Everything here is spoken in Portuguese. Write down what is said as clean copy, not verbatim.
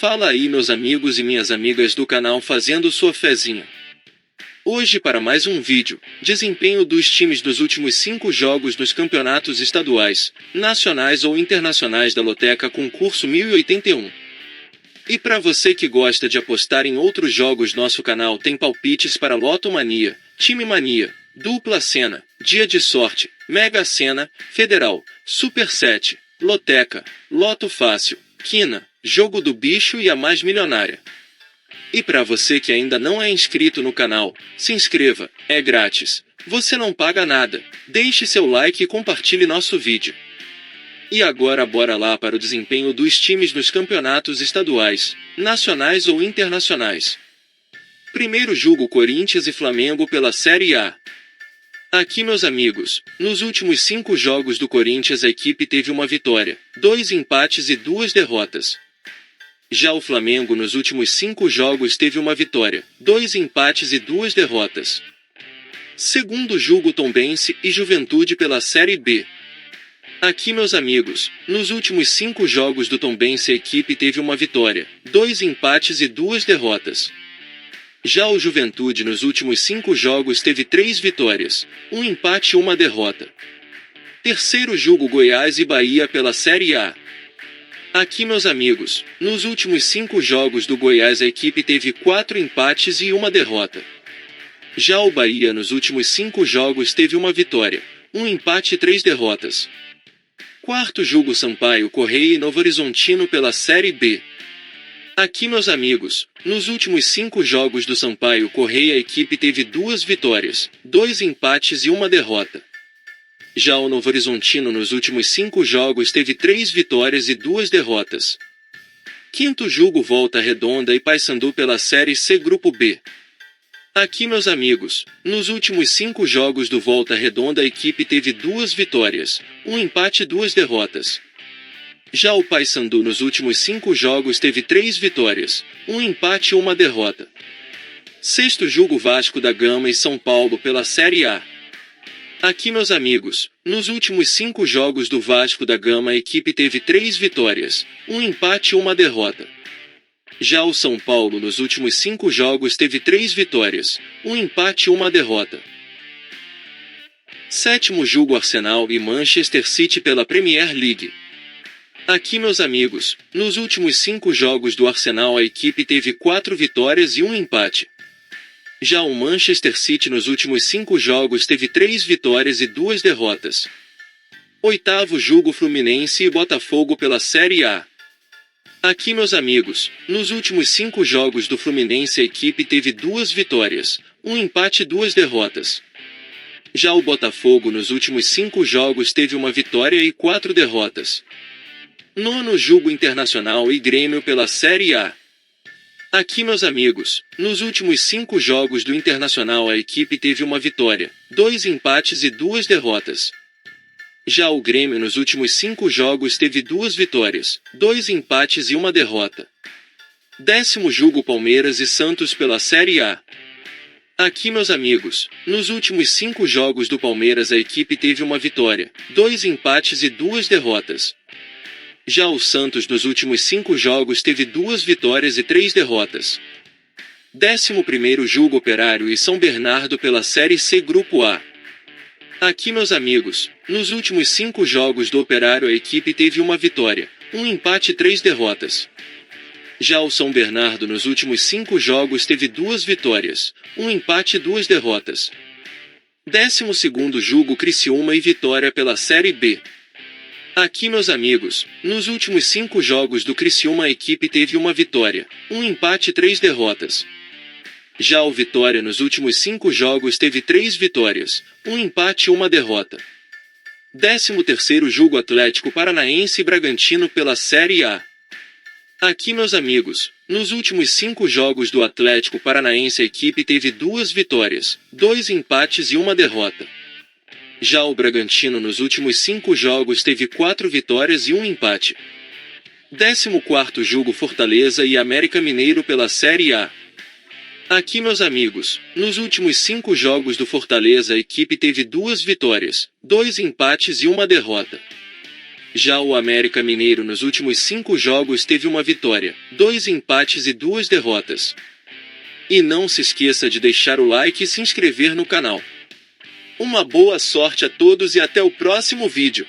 Fala aí, meus amigos e minhas amigas do canal fazendo sua fezinha. Hoje para mais um vídeo, desempenho dos times dos últimos 5 jogos dos campeonatos estaduais, nacionais ou internacionais da Loteca Concurso 1081. E para você que gosta de apostar em outros jogos, nosso canal tem palpites para Loto Mania, Time Mania, Dupla Sena, Dia de Sorte, Mega Sena, Federal, Super 7, Loteca, Loto Fácil, Quina, Jogo do Bicho e a Mais Milionária. E para você que ainda não é inscrito no canal, se inscreva, é grátis. Você não paga nada. Deixe seu like e compartilhe nosso vídeo. E agora bora lá para o desempenho dos times nos campeonatos estaduais, nacionais ou internacionais. Primeiro jogo, Corinthians e Flamengo pela Série A. Aqui, meus amigos, nos últimos 5 jogos do Corinthians a equipe teve uma vitória, 2 empates e 2 derrotas. Já o Flamengo nos últimos 5 jogos teve uma vitória, 2 empates e 2 derrotas. Segundo jogo, Tombense e Juventude pela Série B. Aqui, meus amigos, nos últimos 5 jogos do Tombense a equipe teve uma vitória, 2 empates e 2 derrotas. Já o Juventude nos últimos 5 jogos teve 3 vitórias, 1 empate e 1 derrota. Terceiro jogo, Goiás e Bahia pela Série A. Aqui, meus amigos, nos últimos 5 jogos do Goiás a equipe teve 4 empates e 1 derrota. Já o Bahia nos últimos 5 jogos teve uma vitória, 1 empate e 3 derrotas. Quarto jogo, Sampaio Corrêa e Novo Horizontino pela Série B. Aqui, meus amigos, nos últimos 5 jogos do Sampaio Corrêa a equipe teve 2 vitórias, 2 empates e 1 derrota. Já o Novo Horizontino nos últimos 5 jogos teve 3 vitórias e 2 derrotas. Quinto jogo, Volta Redonda e Paysandu pela Série C Grupo B. Aqui, meus amigos, nos últimos 5 jogos do Volta Redonda a equipe teve 2 vitórias, 1 empate e 2 derrotas. Já o Paysandu nos últimos 5 jogos teve 3 vitórias, 1 empate e 1 derrota. Sexto jogo, Vasco da Gama e São Paulo pela Série A. Aqui, meus amigos, nos últimos 5 jogos do Vasco da Gama a equipe teve 3 vitórias, 1 empate e 1 derrota. Já o São Paulo nos últimos 5 jogos teve 3 vitórias, 1 empate e 1 derrota. Sétimo jogo, Arsenal e Manchester City pela Premier League. Aqui, meus amigos, nos últimos 5 jogos do Arsenal a equipe teve 4 vitórias e 1 empate. Já o Manchester City nos últimos 5 jogos teve 3 vitórias e 2 derrotas. Oitavo jogo, Fluminense e Botafogo pela Série A. Aqui, meus amigos, nos últimos 5 jogos do Fluminense a equipe teve 2 vitórias, 1 empate e 2 derrotas. Já o Botafogo nos últimos 5 jogos teve uma vitória e 4 derrotas. Nono jogo, Internacional e Grêmio pela Série A. Aqui, meus amigos, nos últimos 5 jogos do Internacional a equipe teve uma vitória, 2 empates e 2 derrotas. Já o Grêmio nos últimos 5 jogos teve 2 vitórias, 2 empates e 1 derrota. Décimo jogo, Palmeiras e Santos pela Série A. Aqui, meus amigos, nos últimos 5 jogos do Palmeiras a equipe teve uma vitória, 2 empates e 2 derrotas. Já o Santos nos últimos 5 jogos teve 2 vitórias e 3 derrotas. 11º jogo, Operário e São Bernardo pela Série C Grupo A. Aqui, meus amigos, nos últimos 5 jogos do Operário a equipe teve uma vitória, 1 empate e 3 derrotas. Já o São Bernardo nos últimos 5 jogos teve 2 vitórias, 1 empate e 2 derrotas. 12º jogo, Criciúma e Vitória pela Série B. Aqui, meus amigos, nos últimos 5 jogos do Criciúma a equipe teve uma vitória, 1 empate e 3 derrotas. Já o Vitória nos últimos 5 jogos teve 3 vitórias, 1 empate e 1 derrota. 13º jogo, Atlético Paranaense e Bragantino pela Série A. Aqui, meus amigos, nos últimos 5 jogos do Atlético Paranaense a equipe teve 2 vitórias, 2 empates e 1 derrota. Já o Bragantino nos últimos 5 jogos teve 4 vitórias e 1 empate. 14º jogo, Fortaleza e América Mineiro pela Série A. Aqui, meus amigos, nos últimos 5 jogos do Fortaleza a equipe teve 2 vitórias, 2 empates e 1 derrota. Já o América Mineiro nos últimos 5 jogos teve uma vitória, 2 empates e 2 derrotas. E não se esqueça de deixar o like e se inscrever no canal. Uma boa sorte a todos e até o próximo vídeo.